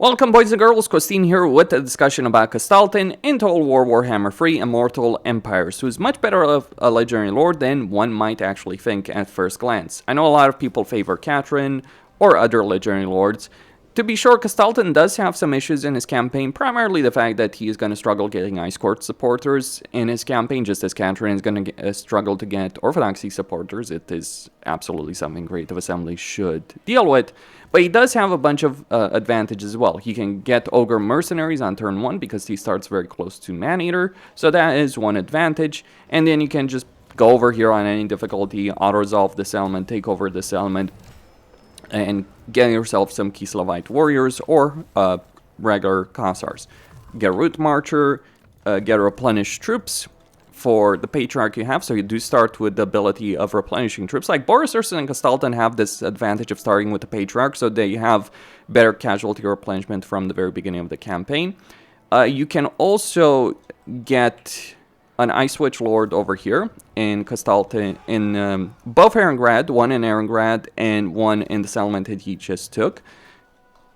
Welcome boys and girls, Kostaltyn here with a discussion about Kostaltyn in Total War Warhammer 3 Immortal Empires, who is much better of a legendary lord than one might actually think at first glance. I know a lot of people favor Catherine or other legendary lords. To be sure, Kostaltyn does have some issues in his campaign, primarily the fact that he is going to struggle getting Ice Court supporters in his campaign, just as Catherine is going to struggle to get Orthodoxy supporters. It is absolutely something Creative Assembly should deal with. But he does have a bunch of advantages as well. He can get Ogre Mercenaries on turn 1 because he starts very close to Maneater, so that is one advantage. And then you can just go over here on any difficulty, auto-resolve this element, take over this element, and get yourself some Kislevite warriors or regular Kossars. Get a Root Marcher, get replenished troops for the Patriarch you have, so you do start with the ability of replenishing troops. Like Boris, Urson, and Kostaltyn have this advantage of starting with the Patriarch, so they have better casualty replenishment from the very beginning of the campaign. You can also get an Ice Witch Lord over here in Kostaltyn, in both Erengrad, one in Erengrad and one in the settlement that he just took.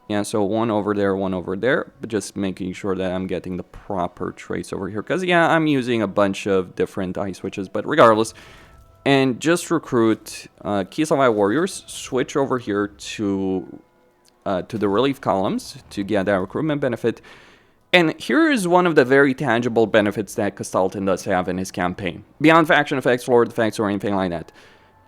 Yeah, so one over there, but just making sure that I'm getting the proper trace over here, because yeah, I'm using a bunch of different Ice Witches, but regardless. And just recruit Kislevite warriors, switch over here to the relief columns to get that recruitment benefit. And here is one of the very tangible benefits that Kostaltyn does have in his campaign. Beyond faction effects, lord effects, or anything like that.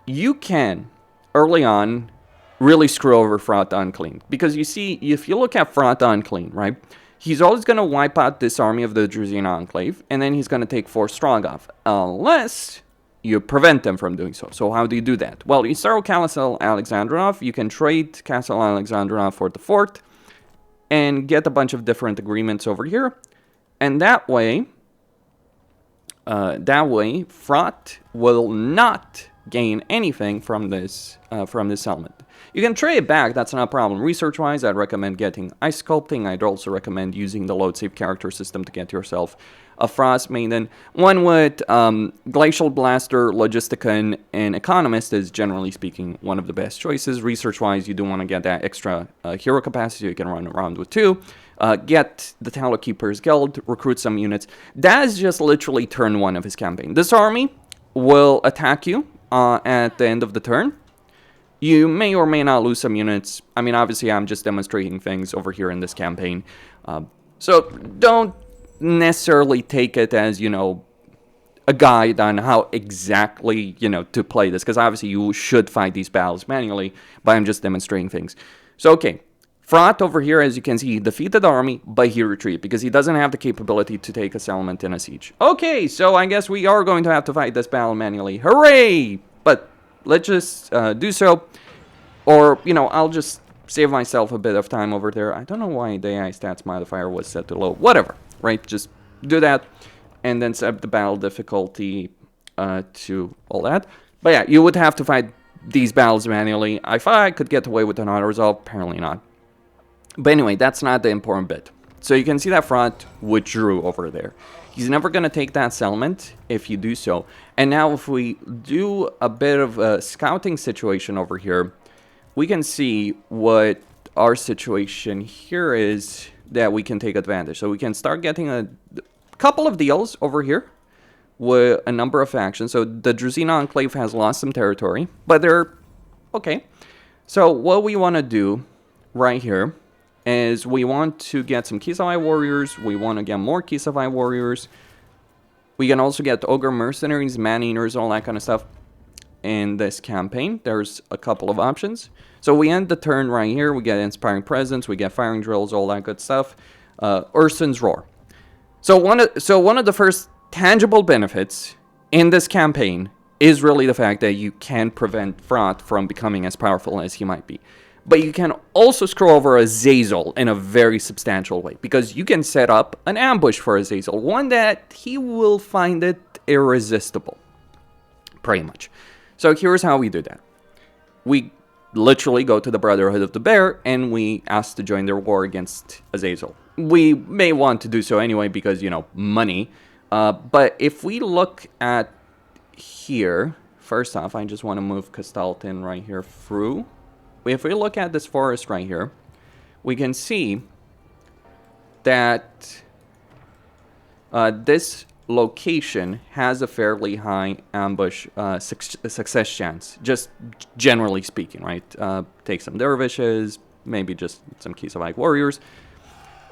You can, early on, really screw over Fraught Unclean. Because you see, if you look at Fraught Unclean, right? He's always going to wipe out this army of the Drusian Enclave, and then he's going to take 4 strong off. Unless you prevent them from doing so. So how do you do that? Well, you start with Castle Alexandrinov. You can trade Castle Alexandrinov for the fort and get a bunch of different agreements over here. And that way, Fraught will not gain anything from this settlement. You can trade it back, that's not a problem. Research-wise, I'd recommend getting Ice Sculpting. I'd also recommend using the Load Save character system to get yourself a Frost Maiden. One with Glacial Blaster, Logisticon, and Economist is, generally speaking, one of the best choices. Research-wise, you do want to get that extra hero capacity you can run around with too. Get the Tallow Keeper's Guild, recruit some units. That is just literally turn 1 of his campaign. This army will attack you at the end of the turn. You may or may not lose some units. I mean, obviously, I'm just demonstrating things over here in this campaign. So don't necessarily take it as, a guide on how exactly, to play this. Because obviously, you should fight these battles manually, but I'm just demonstrating things. So, okay. Fraught over here, as you can see, he defeated the army, but he retreated because he doesn't have the capability to take a settlement in a siege. Okay, so I guess we are going to have to fight this battle manually. Hooray! But let's just do so. Or, I'll just save myself a bit of time over there. I don't know why the AI stats modifier was set to low. Whatever, right? Just do that. And then set the battle difficulty to all that. But yeah, you would have to fight these battles manually. I thought I could get away with an auto-resolve. Apparently not. But anyway, that's not the important bit. So you can see that Fraught withdrew over there. He's never going to take that settlement if you do so. And now if we do a bit of a scouting situation over here, we can see what our situation here is that we can take advantage. So we can start getting a couple of deals over here with a number of factions. So the Drusian Enclave has lost some territory, but they're okay. So what we want to do right here is we want to get some Kislevite warriors. We want to get more Kislevite warriors. We can also get Ogre Mercenaries, Man-Eaters, all that kind of stuff in this campaign. There's a couple of options. So we end the turn right here. We get Inspiring Presence. We get Firing Drills, all that good stuff. Urson's Roar. So one of the first tangible benefits in this campaign is really the fact that you can prevent Fraught from becoming as powerful as he might be. But you can also screw over Aazil in a very substantial way, because you can set up an ambush for Aazil, one that he will find it irresistible, pretty much. So here's how we do that. We literally go to the Brotherhood of the Bear, and we ask to join their war against Aazil. We may want to do so anyway, because, money. But if we look at here, first off, I just want to move Kostaltyn right here through. If we look at this forest right here, we can see that this location has a fairly high ambush success chance, just generally speaking, right? Take some dervishes, maybe just some Kislev warriors.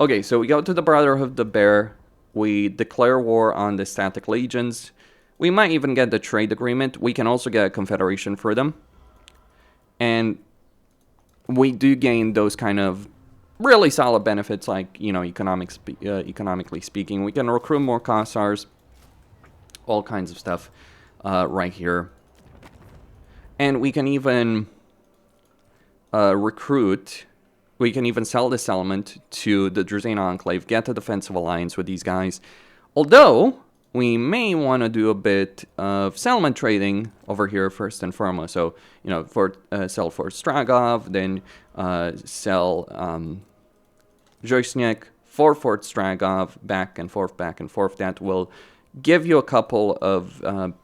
Okay, so we go to the Brotherhood of the Bear. We declare war on the Static Legions. We might even get the trade agreement. We can also get a confederation for them. And we do gain those kind of really solid benefits, like, you know, economically speaking. We can recruit more Kossars, all kinds of stuff right here. And we can even recruit, we can even sell this element to the Druzane Enclave, get a defensive alliance with these guys. Although, we may want to do a bit of settlement trading over here first and foremost. So, you know, sell for Stragov, then sell Zhosnyek for Fort Stragov, back and forth, back and forth. That will give you a couple of,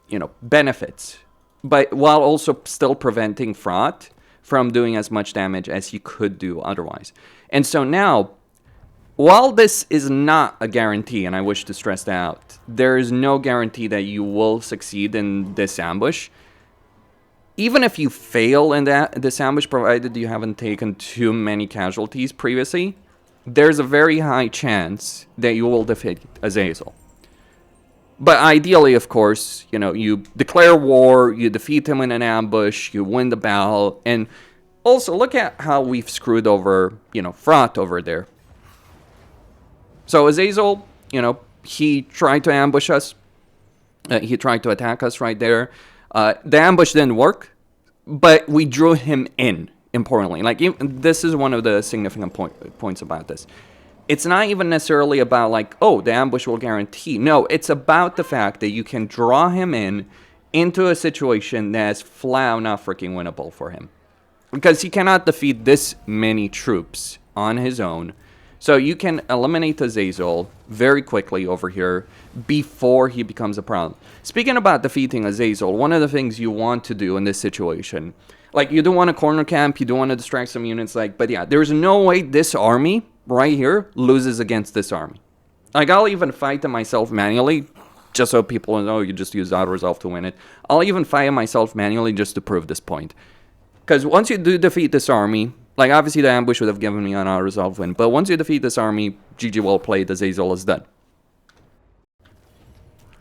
you know, benefits, but while also still preventing fraud from doing as much damage as you could do otherwise. And so now, while this is not a guarantee, and I wish to stress that out, there is no guarantee that you will succeed in this ambush. Even if you fail in this ambush, provided you haven't taken too many casualties previously, there's a very high chance that you will defeat Aazil. But ideally, of course, you know, you declare war, you defeat him in an ambush, you win the battle, and also look at how we've screwed over, you know, Frot over there. So Aazil, you know, he tried to ambush us. He tried to attack us right there. The ambush didn't work, but we drew him in, importantly. Like, this is one of the significant points about this. It's not even necessarily about, like, oh, the ambush will guarantee. No, it's about the fact that you can draw him in into a situation that's flat not freaking winnable for him. Because he cannot defeat this many troops on his own. So you can eliminate Aazil very quickly over here before he becomes a problem. Speaking about defeating Aazil, one of the things you want to do in this situation, like, you don't want to corner camp, you don't want to distract some units, like, but yeah, there's no way this army right here loses against this army. Like, I'll even fight them myself manually, just so people know you just use auto-resolve to win it. I'll even fight them myself manually just to prove this point. Because once you do defeat this army, like, obviously the ambush would have given me an auto-resolve win, but once you defeat this army, GG well played, Aazil is done.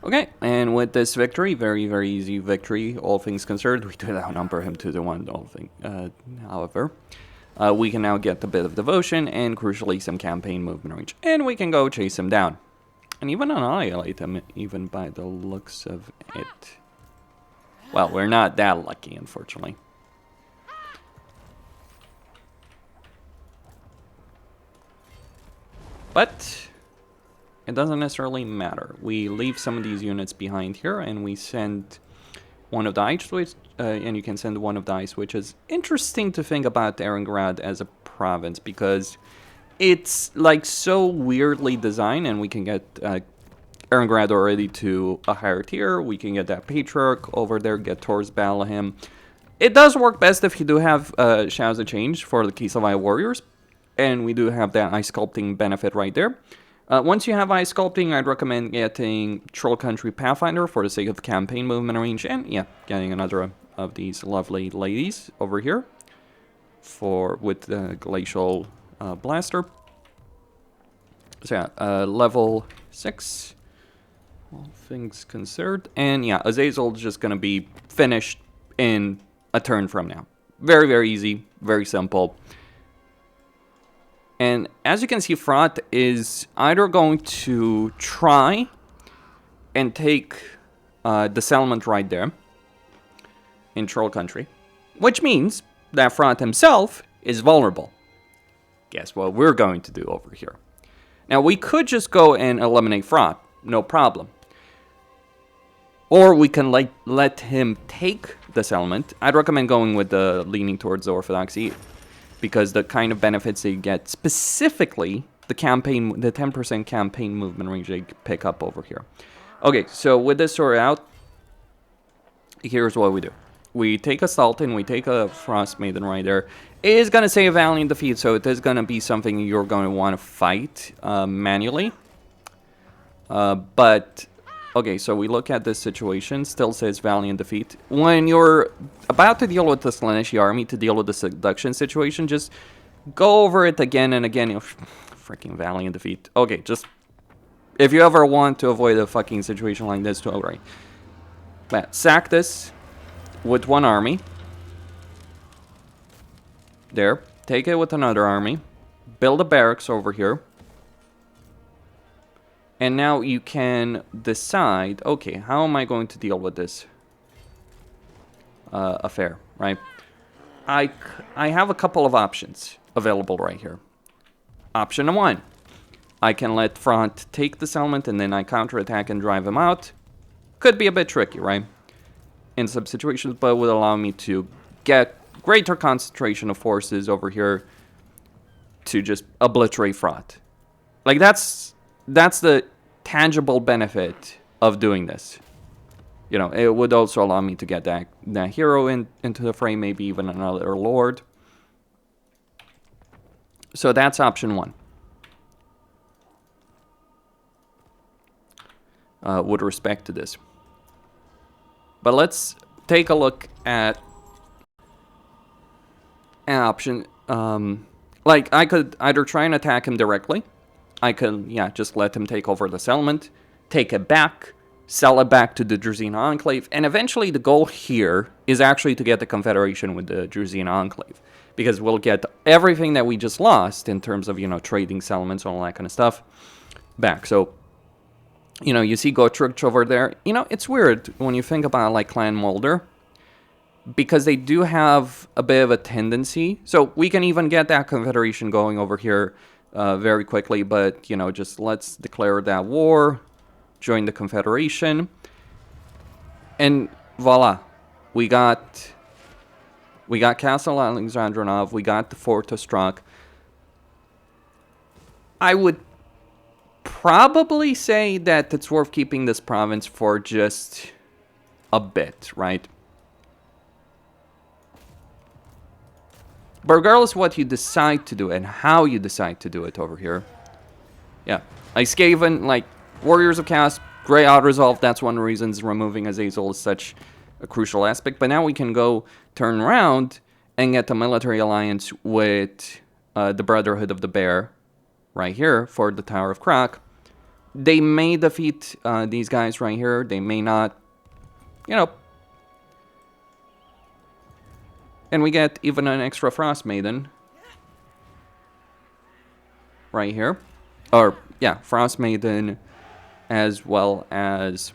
Okay, and with this victory, very, very easy victory, all things considered. We did outnumber him 2-1, all things, however. We can now get a bit of devotion and, crucially, some campaign movement range. And we can go chase him down. And even annihilate him, even by the looks of it. Well, we're not that lucky, unfortunately. But it doesn't necessarily matter. We leave some of these units behind here, and we send one of the ice switch, and you can send one of the ice switches. Interesting to think about Erengrad as a province, because it's like so weirdly designed, and we can get Erengrad already to a higher tier. We can get that Patriarch over there, get Tor's Battle him. It does work best if you do have Shadows of Change for the Kislev warriors. And we do have that Ice Sculpting benefit right there. Once you have Ice Sculpting, I'd recommend getting Troll Country Pathfinder for the sake of campaign movement range. And yeah, getting another of these lovely ladies over here with the Glacial Blaster. So yeah, level 6, all things considered. And yeah, Aazil is just going to be finished in a turn from now. Very, very easy, very simple. And as you can see, Frot is either going to try and take the settlement right there in Troll Country, which means that Frot himself is vulnerable. Guess what we're going to do over here? Now, we could just go and eliminate Frot, no problem. Or we can let him take the settlement. I'd recommend going with the leaning towards the Orthodoxy, because the kind of benefits they get, specifically the 10% campaign movement range they pick up over here. Okay, so with this sorted out, here's what we do. We take a Kostaltyn, we take a Frost Maiden right there. It is going to say a Valiant defeat, so it is going to be something you're going to want to fight manually. But, okay, so we look at this situation, still says Valiant defeat. When you're about to deal with the Sinnelleos army, to deal with the seduction situation, just go over it again and again. Freaking Valiant defeat. Okay, just, if you ever want to avoid a fucking situation like this, alright. But sack this with one army. There. Take it with another army. Build a barracks over here. And now you can decide, okay, how am I going to deal with this affair, right? I have a couple of options available right here. Option 1. I can let Front take the settlement and then I counterattack and drive him out. Could be a bit tricky, right? In some situations, but would allow me to get greater concentration of forces over here to just obliterate Front. Like, that's the tangible benefit of doing this. You know, it would also allow me to get that hero into the frame, maybe even another lord. So that's option 1. With respect to this. But let's take a look at an option. Like, I could either try and attack him directly. I could, yeah, just let him take over the settlement, take it back, sell it back to the Druzine Enclave, and eventually the goal here is actually to get the confederation with the Druzine Enclave, because we'll get everything that we just lost in terms of, you know, trading settlements and all that kind of stuff back. So, you know, you see Gotrich over there. You know, it's weird when you think about, like, Clan Mulder, because they do have a bit of a tendency. So we can even get that confederation going over here very quickly, but, you know, just let's declare that war, join the confederation, and voila, we got Castle Alexandrinov, we got the Fort Ostrog. I would probably say that it's worth keeping this province for just a bit, right? But regardless of what you decide to do and how you decide to do it over here, yeah, like Skaven, like Warriors of Chaos, Grey Out Resolve, that's one of the reasons removing Aazil is such a crucial aspect. But now we can go turn around and get a military alliance with the Brotherhood of the Bear right here for the Tower of Crach. They may defeat these guys right here. They may not, you know. And we get even an extra Frost Maiden right here. Or, yeah, Frost Maiden as well as...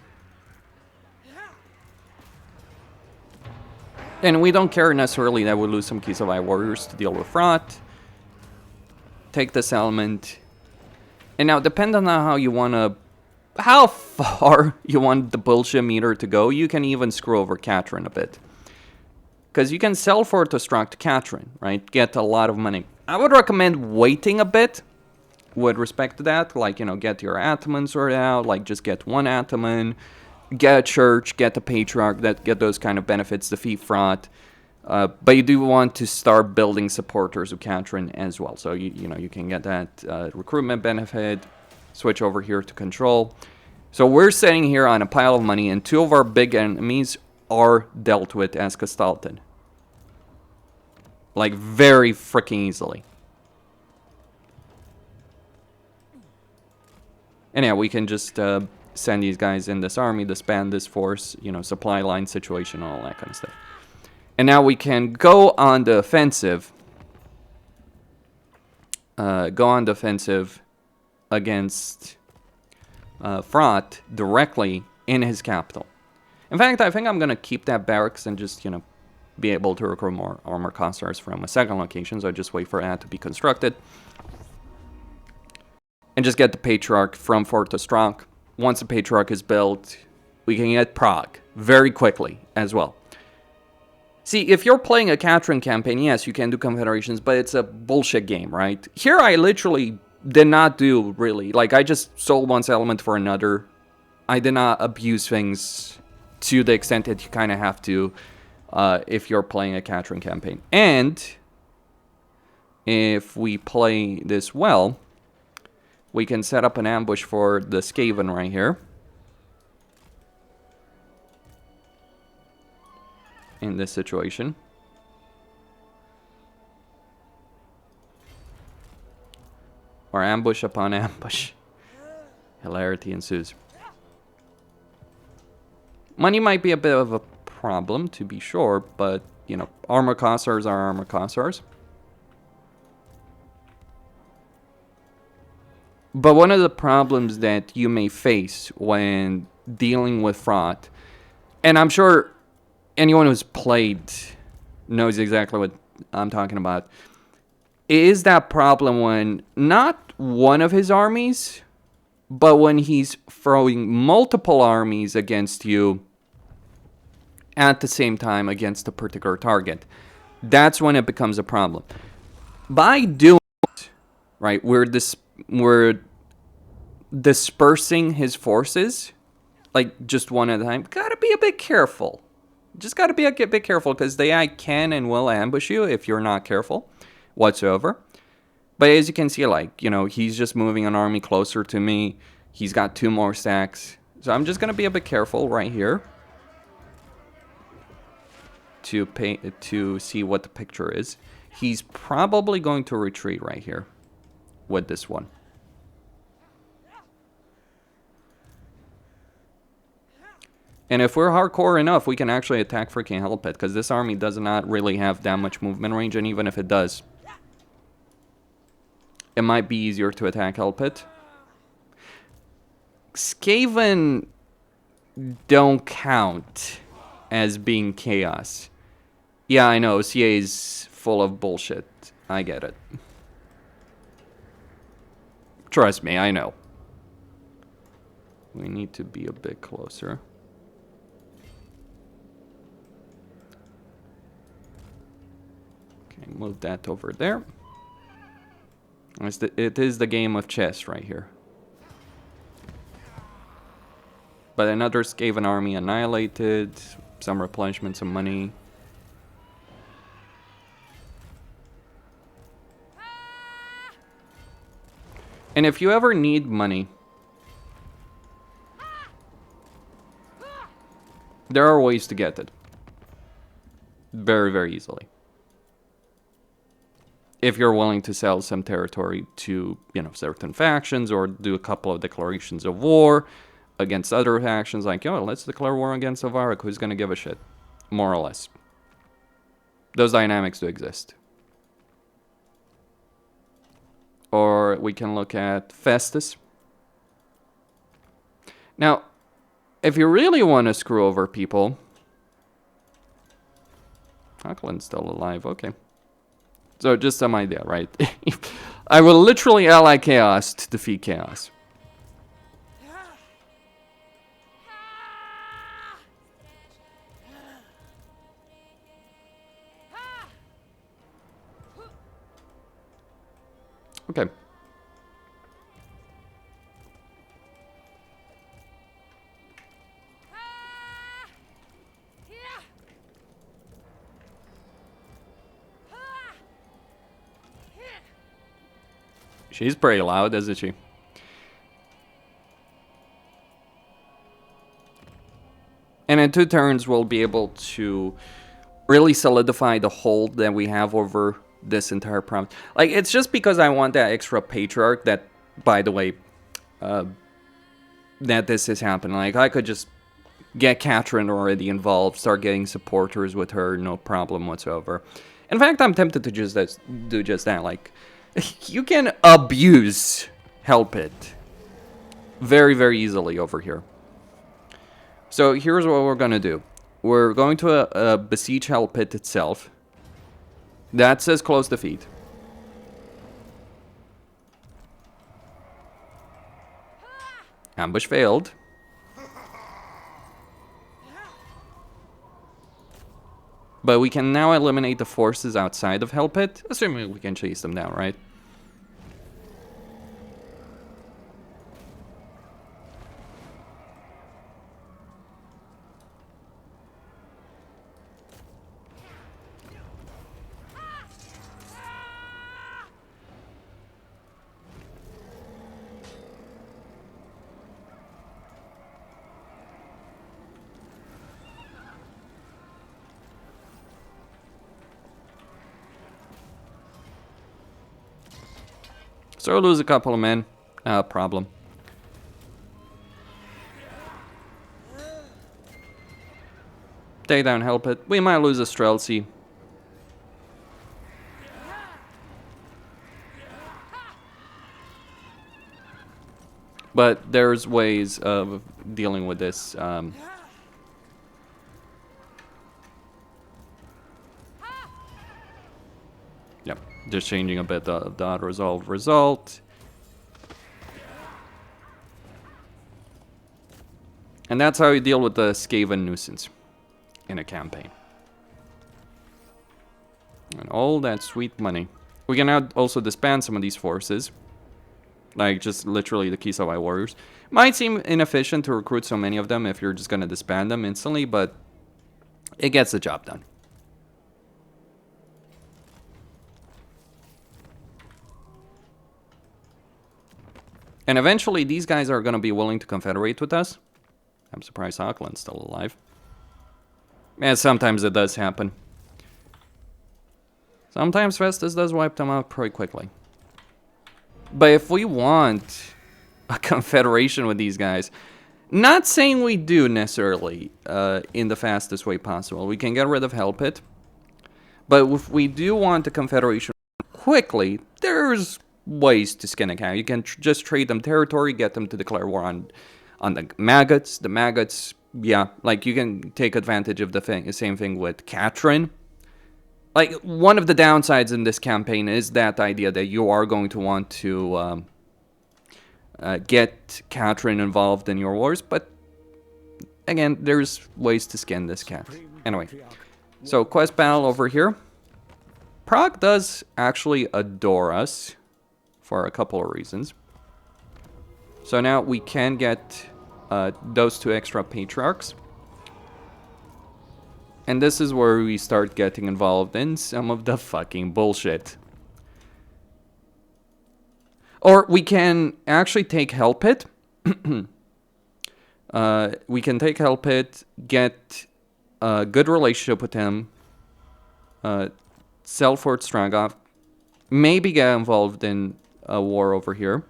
And we don't care necessarily that we lose some Kislev warriors to deal with Front. Take this element. And now, depending on how you want to... How far you want the bullshit meter to go, you can even screw over Katrin a bit. Because you can sell Fort Ostrog to Katrin, right? Get a lot of money. I would recommend waiting a bit with respect to that. Like, you know, get your Ataman sorted out. Like, just get one Ataman. Get a church. Get a patriarch. Get those kind of benefits. Defeat Front. But you do want to start building supporters of Katrin as well. So, you know, you can get that recruitment benefit. Switch over here to control. So we're sitting here on a pile of money. And two of our big enemies are dealt with as Kostaltyn. Like, very freaking easily. And yeah, we can just send these guys in this army, disband this force, you know, supply line situation, all that kind of stuff. And now we can go on the offensive. Against Front directly in his capital. In fact, I think I'm going to keep that barracks and just, you know, be able to recruit more armor cossars from a second location. So I just wait for that to be constructed. And just get the Patriarch from Fort Ostrog. Once the Patriarch is built, we can get Prague very quickly as well. See, if you're playing a Katrin campaign, yes, you can do confederations, but it's a bullshit game, right? Here I literally did not do, really. Like, I just sold one settlement for another. I did not abuse things to the extent that you kind of have to if you're playing a Catherine campaign. And if we play this well, we can set up an ambush for the Skaven right here. In this situation. Or ambush upon ambush. Hilarity ensues. Money might be a bit of a problem, to be sure, but, you know, armor cossars are armor cossars. But one of the problems that you may face when dealing with fraud, and I'm sure anyone who's played knows exactly what I'm talking about, is that problem when not one of his armies, but when he's throwing multiple armies against you at the same time against a particular target. That's when it becomes a problem. By doing it, right, we're dispersing his forces, like just one at a time. Gotta be a bit careful. Just gotta be a bit careful, because they can and will ambush you if you're not careful whatsoever. But as you can see, like, you know, he's just moving an army closer to me. He's got 2 more stacks. So I'm just gonna be a bit careful right here to see what the picture is. He's probably going to retreat right here with this one. And if we're hardcore enough, we can actually attack freaking Hell Pit, because this army does not really have that much movement range, and even if it does, it might be easier to attack Hell Pit. Skaven don't count as being chaos. Yeah, I know, CA is full of bullshit. I get it. Trust me, I know. We need to be a bit closer. Okay, move that over there. It is the game of chess right here. But another Skaven army annihilated. Some replenishment, some money. And if you ever need money, there are ways to get it. Very, very easily. If you're willing to sell some territory to, you know, certain factions, or do a couple of declarations of war against other factions, like, yo, let's declare war against Avarik, who's gonna give a shit? More or less. Those dynamics do exist. Or we can look at Festus. Now, if you really want to screw over people... Hockland's still alive, okay. So just some idea, right? I will literally ally chaos to defeat chaos. Okay. She's pretty loud, isn't she? And in 2 turns, we'll be able to really solidify the hold that we have over this entire province. Like, it's just because I want that extra patriarch that, by the way, that this is happening. Like, I could just get Catherine already involved, start getting supporters with her, no problem whatsoever. In fact, I'm tempted to just do just that. Like, you can abuse Help It very, very easily over here. So here's what we're going to do. We're going to besiege Help It itself. That says close defeat. Ambush failed. But we can now eliminate the forces outside of Hell Pit, assuming we can chase them down, right? So we'll lose a couple of men. Problem. Take down Help It. We might lose a Streltsy. But there's ways of dealing with this. Yep, just changing a bit the auto-resolved result. And that's how you deal with the Skaven nuisance in a campaign. And all that sweet money. We can now also disband some of these forces. Like, just literally the Kislev warriors. Might seem inefficient to recruit so many of them if you're just going to disband them instantly, but it gets the job done. And eventually, these guys are going to be willing to confederate with us. I'm surprised Auckland's still alive. And sometimes it does happen. Sometimes Festus does wipe them out pretty quickly. But if we want a confederation with these guys, not saying we do necessarily in the fastest way possible. We can get rid of Help It. But if we do want a confederation quickly, there's ways to skin a cat. You can just trade them territory, get them to declare war on the maggots. The maggots, yeah, like you can take advantage of the same thing with Katrin. Like, one of the downsides in this campaign is that idea that you are going to want to get Katrin involved in your wars, but again, there's ways to skin this cat. Anyway, so quest battle over here. Prague does actually adore us for a couple of reasons. So now we can get those 2 extra patriarchs. And this is where we start getting involved in some of the fucking bullshit. Or we can actually take Help It. We can take Help It, get a good relationship with him, sell Fort Stragov, maybe get involved in a war over here.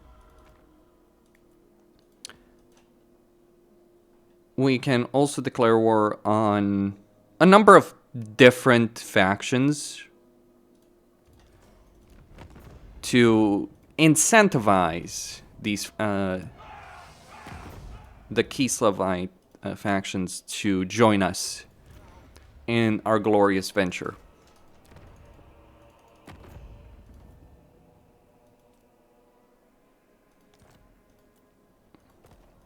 We can also declare war on a number of different factions to incentivize these the Kislevite factions to join us in our glorious venture.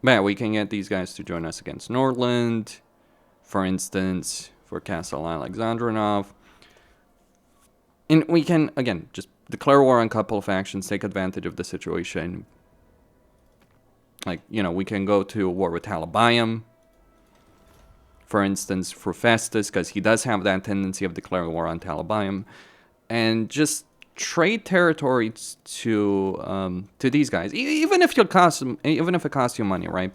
But we can get these guys to join us against Nordland, for instance, for Castle Alexandrinov. And we can, again, just declare war on a couple of factions, take advantage of the situation. Like, you know, we can go to war with Talabayam, for instance, for Festus, because he does have that tendency of declaring war on Talabayam. And just trade territories to these guys, even if it costs you money, right?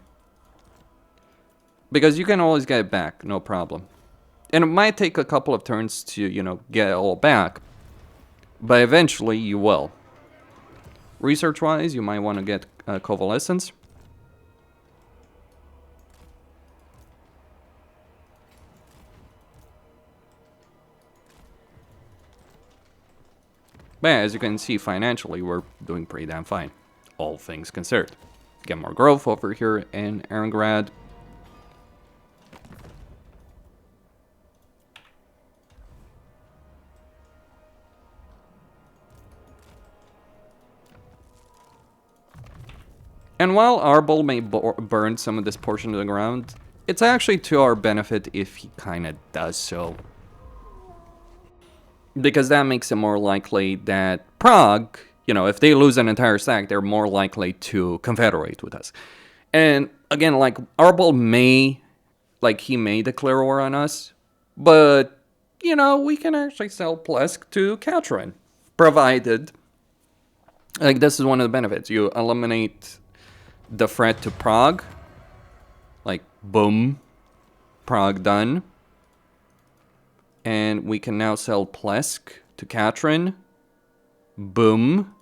Because you can always get it back, no problem. And it might take a couple of turns to, you know, get it all back, but eventually you will. Research-wise, you might want to get convalescence. But as you can see, financially, we're doing pretty damn fine, all things considered. Get more growth over here in Erengrad. And while Arbol may burn some of this portion of the ground, it's actually to our benefit if he kind of does so. Because that makes it more likely that Prague, you know, if they lose an entire stack, they're more likely to confederate with us. And again, like, Arbol may, like, he may declare war on us, but, you know, we can actually sell Plesk to Katrin, provided, like, this is one of the benefits. You eliminate the threat to Prague, like, boom, Prague done. And we can now sell Plesk to Katrin. Boom.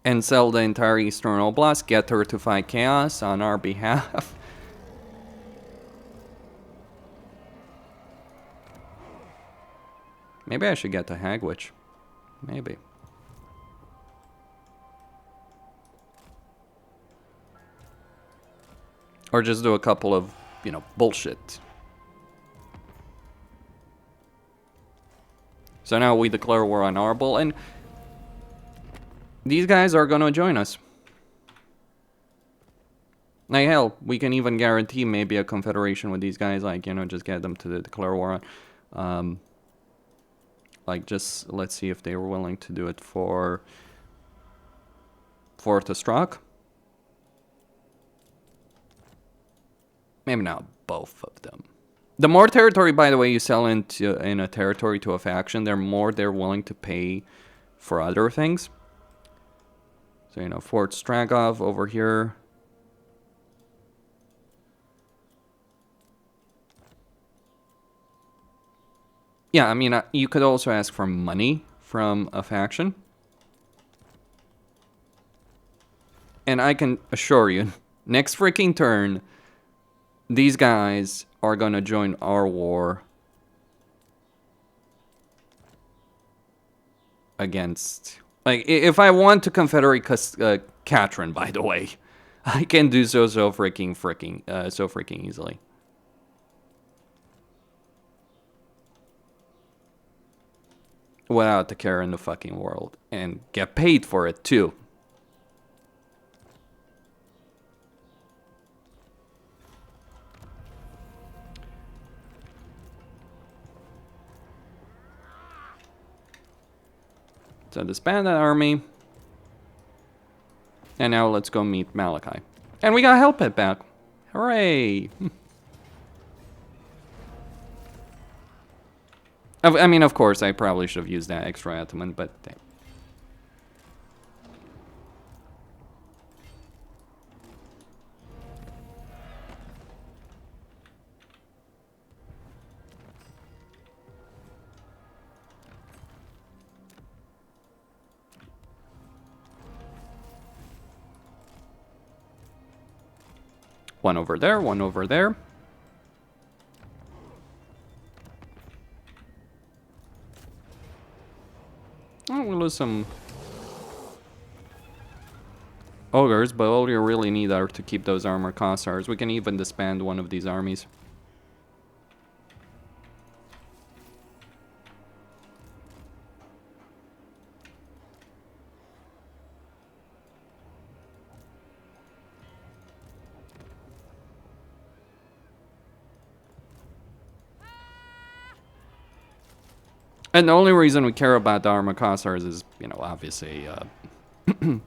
and sell the entire Eastern Oblast, get her to fight Chaos on our behalf. Maybe I should get the Hag Witch. Maybe. Or just do a couple of, you know, bullshit. So now we declare war on Arbol, and these guys are gonna join us. Like, hell, we can even guarantee maybe a confederation with these guys, like, you know, just get them to declare war on. Like, just, let's see if they were willing to do it for Testrak. Maybe not both of them. The more territory, by the way, you sell in a territory to a faction, they're willing to pay for other things. So, you know, Fort Stragov over here. Yeah, I mean, you could also ask for money from a faction. And I can assure you, next freaking turn, these guys are gonna join our war against... Like, if I want to confederate Katrin, by the way, I can do so freaking easily. Without the care in the fucking world. And get paid for it, too. So disband that army. And now let's go meet Malachi. And we got help it back. Hooray! I mean, of course, I probably should have used that extra Ataman, but... Damn. One over there, one over there. Oh, we'll lose some ogres, but all you really need are to keep those armor cossars. We can even disband one of these armies. And the only reason we care about the armor cossars is, you know, obviously, and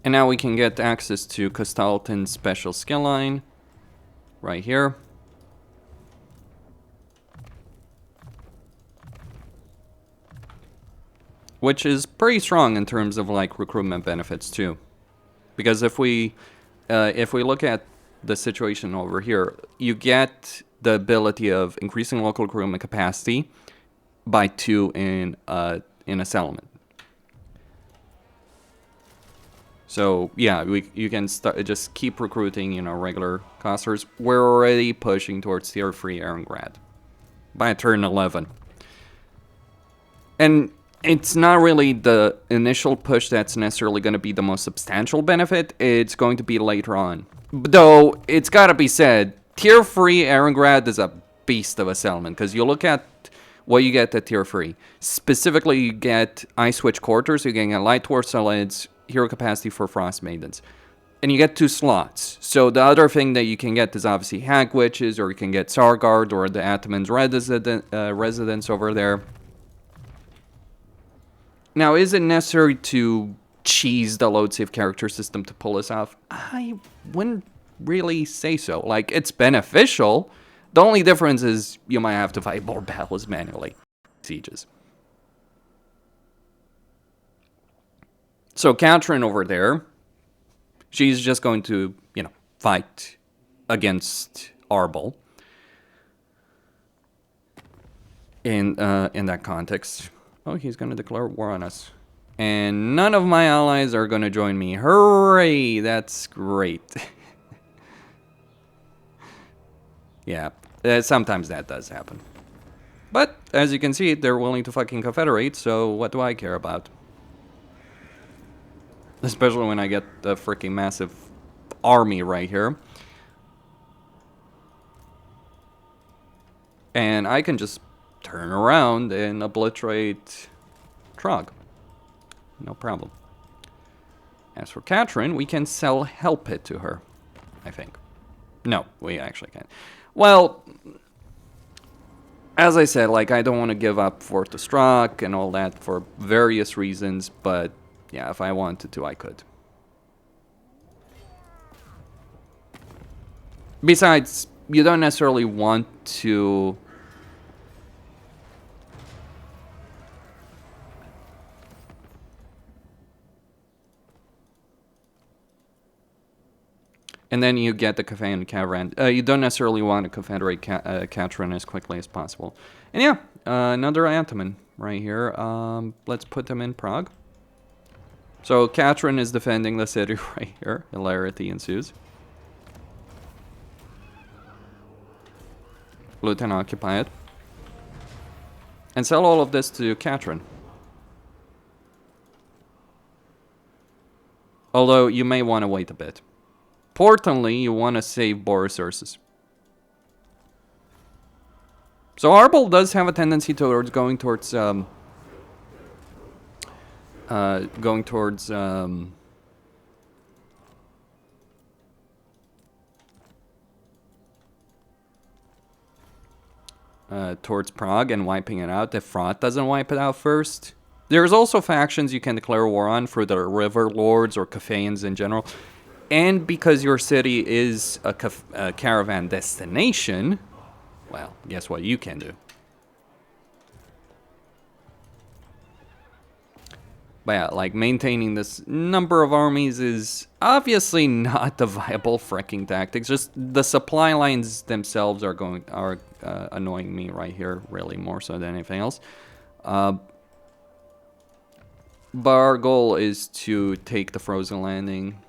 now we can get access to Kostaltyn's special skill line, right here. Which is pretty strong in terms of, like, recruitment benefits, too. Because if we look at the situation over here, you get the ability of increasing local recruitment capacity by 2 in a settlement. So yeah, you can just keep recruiting, you know, regular cossars. We're already pushing towards tier 3 Erengrad by turn 11, and it's not really the initial push that's necessarily going to be the most substantial benefit. It's going to be later on. Though, it's gotta be said, tier 3 Erengrad is a beast of a settlement, because you look at what you get at tier 3. Specifically, you get Ice Switch Quarters, you're getting a Light Dwarf Solids, hero capacity for Frost Maidens. And you get 2 slots. So the other thing that you can get is obviously Hag Witches, or you can get Sargard, or the Ataman's residence over there. Now, is it necessary to cheese the load save character system to pull this off? I wouldn't really say so. Like, it's beneficial. The only difference is you might have to fight more battles manually. Sieges. So Katrin over there, she's just going to, you know, fight against Arbol. in that context. Oh, he's gonna declare war on us. And none of my allies are gonna join me. Hooray! That's great. Yeah, sometimes that does happen. But, as you can see, they're willing to fucking confederate, so what do I care about? Especially when I get a freaking massive army right here. And I can just turn around and obliterate Trog. No problem. As for Katrin, we can sell Help It to her, I think. No, we actually can't. Well, as I said, like, I don't want to give up Fort Ostrak and all that for various reasons, but yeah, if I wanted to, I could. Besides, you don't necessarily want to... And then you get the Kafan Caravan. You don't necessarily want to confederate Katrin as quickly as possible. And yeah, another Antoman right here. Let's put them in Prague. So Katrin is defending the city right here. Hilarity ensues. Lieutenant occupy it. And sell all of this to Katrin. Although you may want to wait a bit. Importantly, you want to save Boar resources. So Arbol does have a tendency towards going towards towards Prague and wiping it out if Frot doesn't wipe it out first. There's also factions you can declare war on for the River Lords or Kafans in general. And because your city is a caravan destination, well, guess what you can do? But yeah, like, maintaining this number of armies is obviously not a viable freaking tactic. Just the supply lines themselves are annoying me right here, really, more so than anything else. But our goal is to take the Frozen Landing.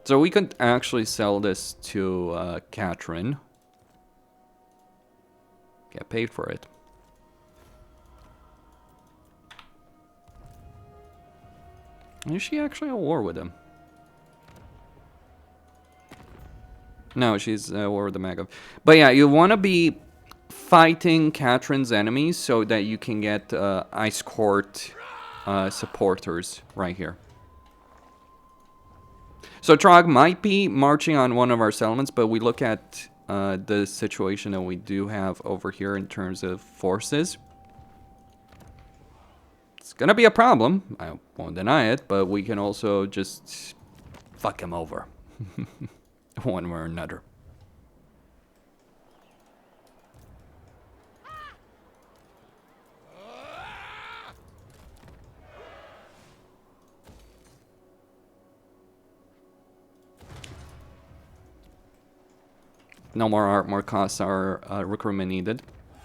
So we could actually sell this to Katrin. Get paid for it. Is she actually at war with him? No, she's at war with the Magav. But yeah, you want to be fighting Katrin's enemies so that you can get Ice Court supporters right here. So Trog might be marching on one of our settlements, but we look at the situation that we do have over here in terms of forces. It's gonna be a problem. I won't deny it, but we can also just fuck him over one way or another. No more costs are recruitment needed.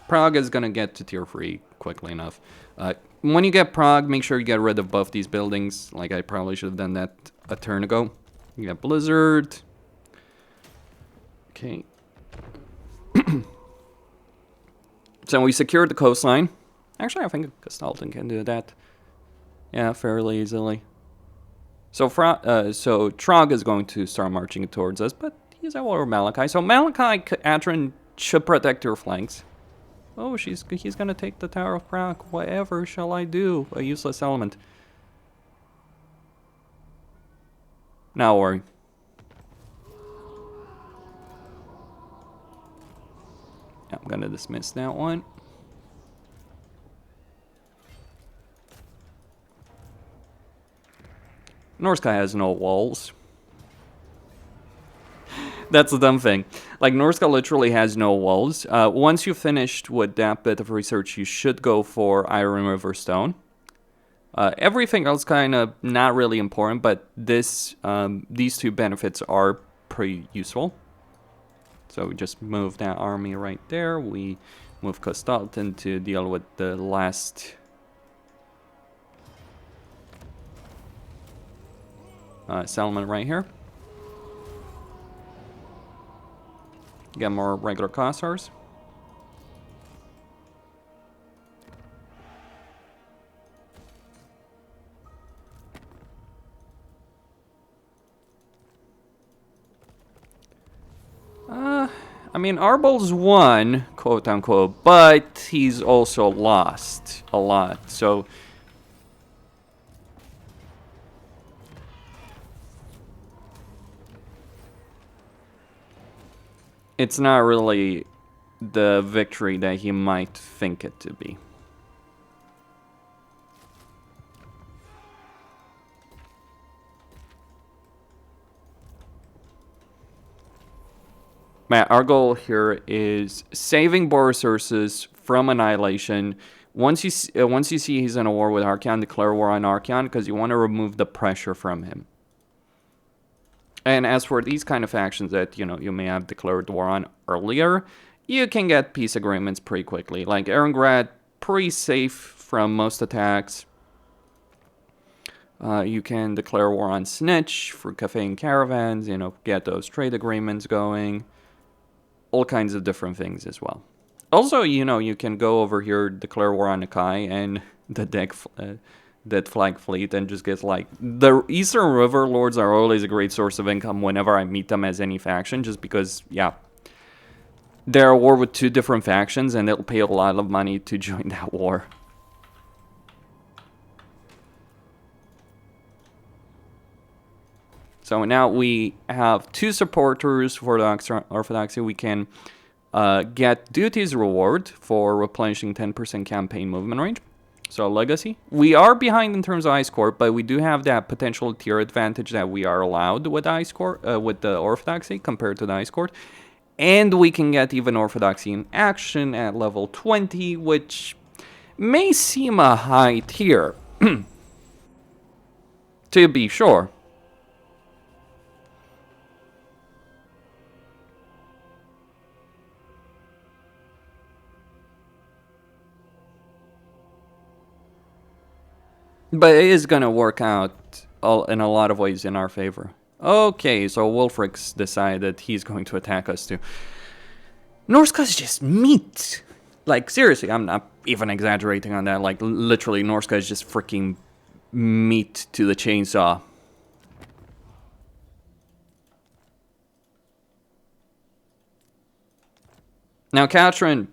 Prague is gonna get to tier 3 quickly enough. When you get Prague, make sure you get rid of both these buildings. Like, I probably should have done that a turn ago. You got Blizzard. Okay. So we secured the coastline. Actually, I think Kostaltyn can do that. Yeah, fairly easily. So Trog is going to start marching towards us, but he's at war with Malachi. So Malachi, Katrin should protect your flanks. Oh, he's gonna take the Tower of Prague. Whatever shall I do? A useless element. Now worry. I'm gonna dismiss that one. Norscan has no walls. That's the dumb thing. Like, Norscan literally has no walls. Once you've finished with that bit of research, you should go for Iron River Stone. Everything else kind of not really important, but these two benefits are pretty useful. So we just move that army right there. We move Kostaltyn to deal with the last settlement right here. Get more regular Kossars. I mean, Arbol's won, quote unquote, but he's also lost a lot, so it's not really the victory that he might think it to be. Man, our goal here is saving Borosursus from annihilation. Once you see he's in a war with Archaon, declare war on Archaon because you want to remove the pressure from him. And as for these kind of factions that, you know, you may have declared war on earlier, you can get peace agreements pretty quickly. Like Erengrad, pretty safe from most attacks. You can declare war on Snitch for cafe and caravans, you know, get those trade agreements going. All kinds of different things as well. Also, you know, you can go over here, declare war on Nakai and the Dead Flag Fleet, and just get like... The Eastern River Lords are always a great source of income whenever I meet them as any faction, just because, yeah, they're at war with two different factions, and they'll pay a lot of money to join that war. So now we have two supporters for the Orthodoxy. We can get duties reward for replenishing 10% campaign movement range. So legacy. We are behind in terms of Ice Court, but we do have that potential tier advantage that we are allowed with Ice Court, with the Orthodoxy compared to the Ice Court. And we can get even Orthodoxy in action at level 20, which may seem a high tier, to be sure. But it is going to work out in a lot of ways in our favor. Okay, so Wolfric's decided he's going to attack us too. Norsca's just meat. Like, seriously, I'm not even exaggerating on that. Like, literally, Norsca is just freaking meat to the chainsaw. Now, Katrin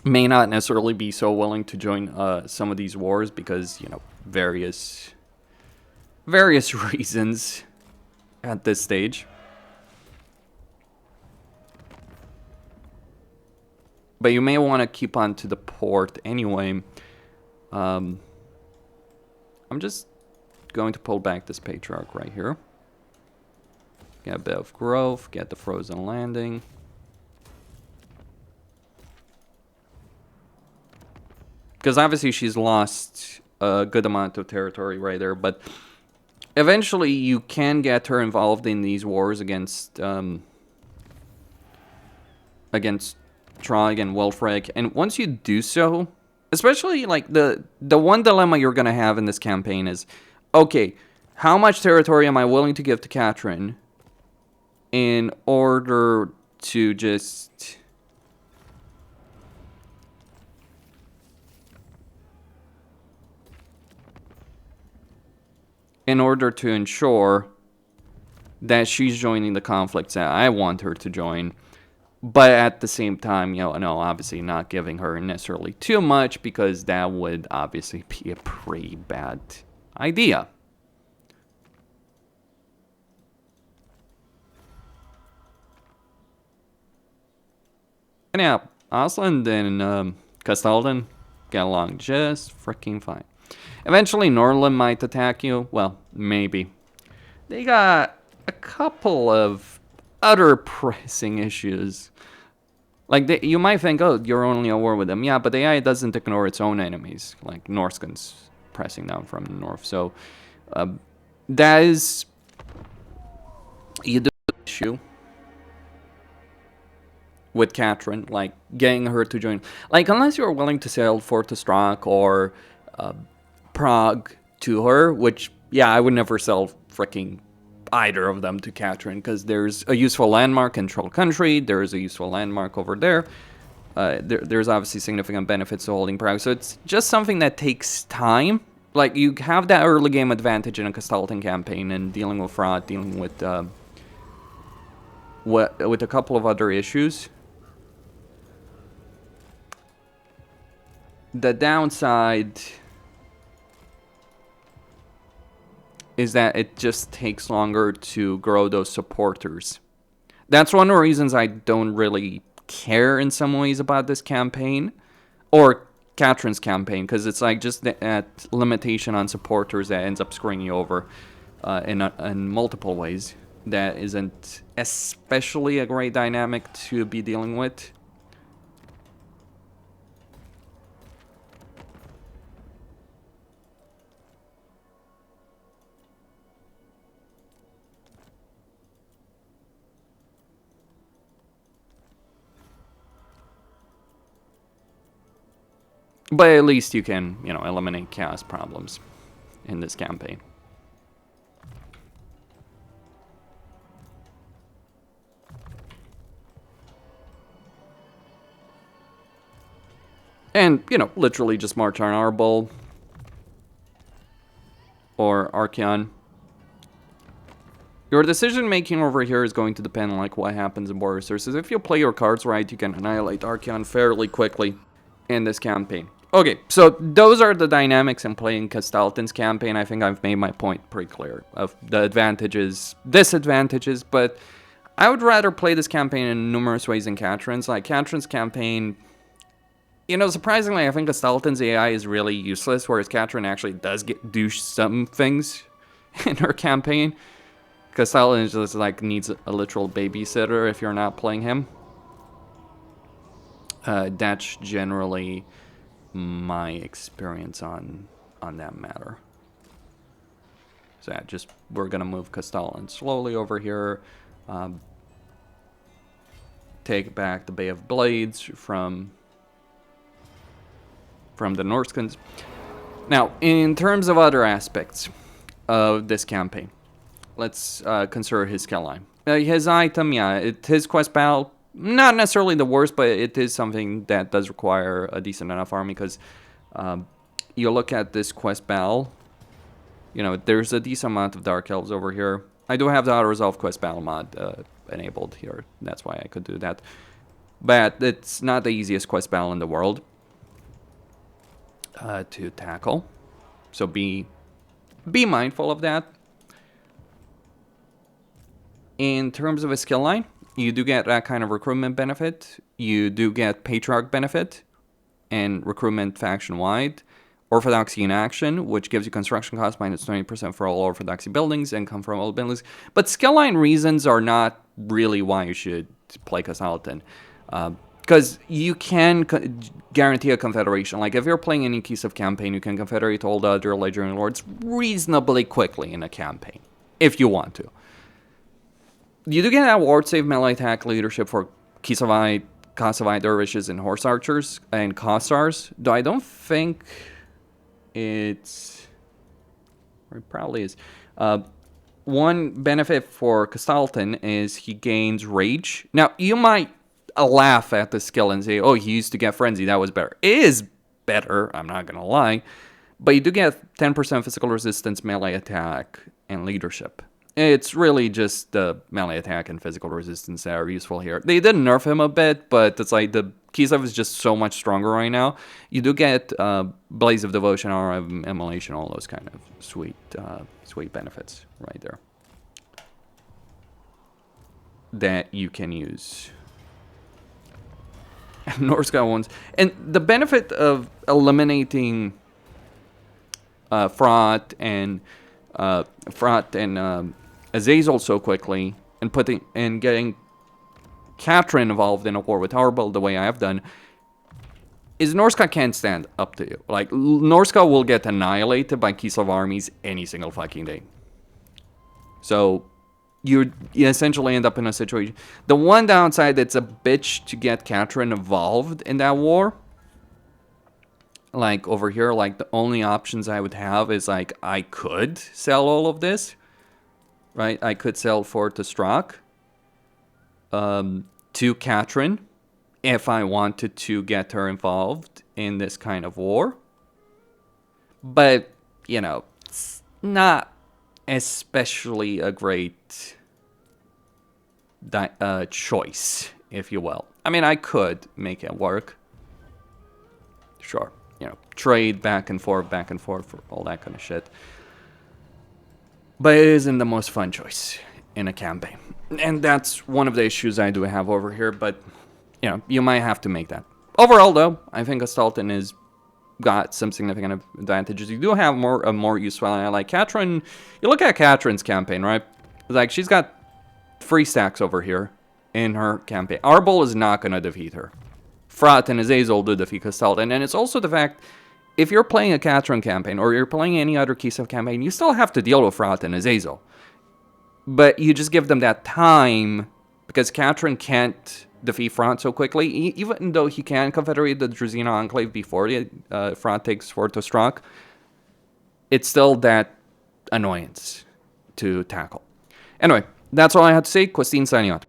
may not necessarily be so willing to join some of these wars because, you know, various reasons at this stage. But you may want to keep on to the port anyway. I'm just going to pull back this Patriarch right here. Get a bit of growth, get the frozen landing. Because obviously she's lost a good amount of territory right there, but eventually you can get her involved in these wars against Trog and Wulfric, and once you do so, especially like the one dilemma you're gonna have in this campaign is, okay, how much territory am I willing to give to Katrin in order to just ensure that she's joining the conflicts that I want her to join, but at the same time, you know, no, obviously not giving her necessarily too much, because that would obviously be a pretty bad idea. And yeah, Aslan and Kostaltyn get along just freaking fine. Eventually, Norlin might attack you. Well, maybe. They got a couple of utter pressing issues. Like, you might think, oh, you're only at war with them. Yeah, but the AI doesn't ignore its own enemies. Like, Norscan's pressing down from the north. So, that is you do have an issue with Katrin, like getting her to join. Like, unless you're willing to sell Fortestrock or Prague to her, which, yeah, I would never sell freaking either of them to Katrin, because there's a useful landmark in Troll Country, there's a useful landmark over there. There's obviously significant benefits to holding Prague, so it's just something that takes time. Like, you have that early game advantage in a Kostaltyn campaign and dealing with fraud, dealing with a couple of other issues. The downside is that it just takes longer to grow those supporters. That's one of the reasons I don't really care in some ways about this campaign, or Katrin's campaign, because it's like just that limitation on supporters that ends up screwing you over in multiple ways. That isn't especially a great dynamic to be dealing with. But at least you can, you know, eliminate chaos problems in this campaign. And, you know, literally just march on Arbol or Archeon. Your decision making over here is going to depend on like what happens in War Resources. If you play your cards right, you can annihilate Archeon fairly quickly in this campaign. Okay, so those are the dynamics in playing Kostaltyn's campaign. I think I've made my point pretty clear of the advantages, disadvantages, but I would rather play this campaign in numerous ways than Katrin's. Like, Katrin's campaign, you know, surprisingly, I think Kostaltyn's AI is really useless, whereas Katrin actually does do some things in her campaign. Kostaltyn just, like, needs a literal babysitter if you're not playing him. That's generally my experience on that matter. So yeah, just we're gonna move Kostaltyn slowly over here. Take back the Bay of Blades from the Norscans. Now, in terms of other aspects of this campaign, let's consider his skill line. His item, yeah, his quest battle, not necessarily the worst, but it is something that does require a decent enough army, because you look at this quest battle, you know, there's a decent amount of Dark Elves over here. I do have the auto-resolve quest battle mod enabled here. That's why I could do that. But it's not the easiest quest battle in the world to tackle. So be mindful of that. In terms of a skill line, you do get that kind of recruitment benefit. You do get Patriarch benefit and recruitment faction-wide. Orthodoxy in action, which gives you construction cost minus 20% for all Orthodoxy buildings and come from all buildings. But skill line reasons are not really why you should play Kostaltyn. Because you can guarantee a confederation. Like, if you're playing any Kislev campaign, you can confederate all the other Legendary Lords reasonably quickly in a campaign, if you want to. You do get that ward save melee attack leadership for Kislevite, Kosovite dervishes, and horse archers, and Kossars, though I don't think it's... or it probably is. One benefit for Kostaltyn is he gains rage. Now, you might laugh at the skill and say, oh, he used to get frenzy, that was better. It is better, I'm not gonna lie, but you do get 10% physical resistance, melee attack, and leadership. It's really just the melee attack and physical resistance that are useful here. They did nerf him a bit, but it's like the Kislev is just so much stronger right now. You do get Blaze of Devotion, Aura of Immolation, all those kind of sweet benefits right there that you can use. Norscan ones. And the benefit of eliminating Fraught and Aazil so quickly and getting Katrin involved in a war with Arbol the way I have done is Norscan can't stand up to you. Like, Norscan will get annihilated by Kislev armies any single fucking day. So you essentially end up in a situation. The one downside, it's a bitch to get Katrin involved in that war. Like, over here, like, the only options I would have is, like, I could sell all of this. Right? I could sell Fort to Strock. To Katrin. If I wanted to get her involved in this kind of war. But, you know, it's not especially a great choice, if you will. I mean, I could make it work. Sure. You know, trade back and forth, for all that kind of shit. But it isn't the most fun choice in a campaign. And that's one of the issues I do have over here, but, you know, you might have to make that. Overall, though, I think Kostaltyn has got some significant advantages. You do have a more useful ally. Like Katrin, you look at Katrin's campaign, right? Like, she's got 3 stacks over here in her campaign. Arbol is not going to defeat her. Vlad and Aazil do defeat Kostaltyn. And it's also the fact, if you're playing a Katrin campaign, or you're playing any other Kislev campaign, you still have to deal with Vlad and Aazil. But you just give them that time, because Katrin can't defeat Vlad so quickly, even though he can confederate the Druzina Enclave before Vlad takes Fort Ostrak. It's still that annoyance to tackle. Anyway, that's all I had to say. Kostaltyn signing out.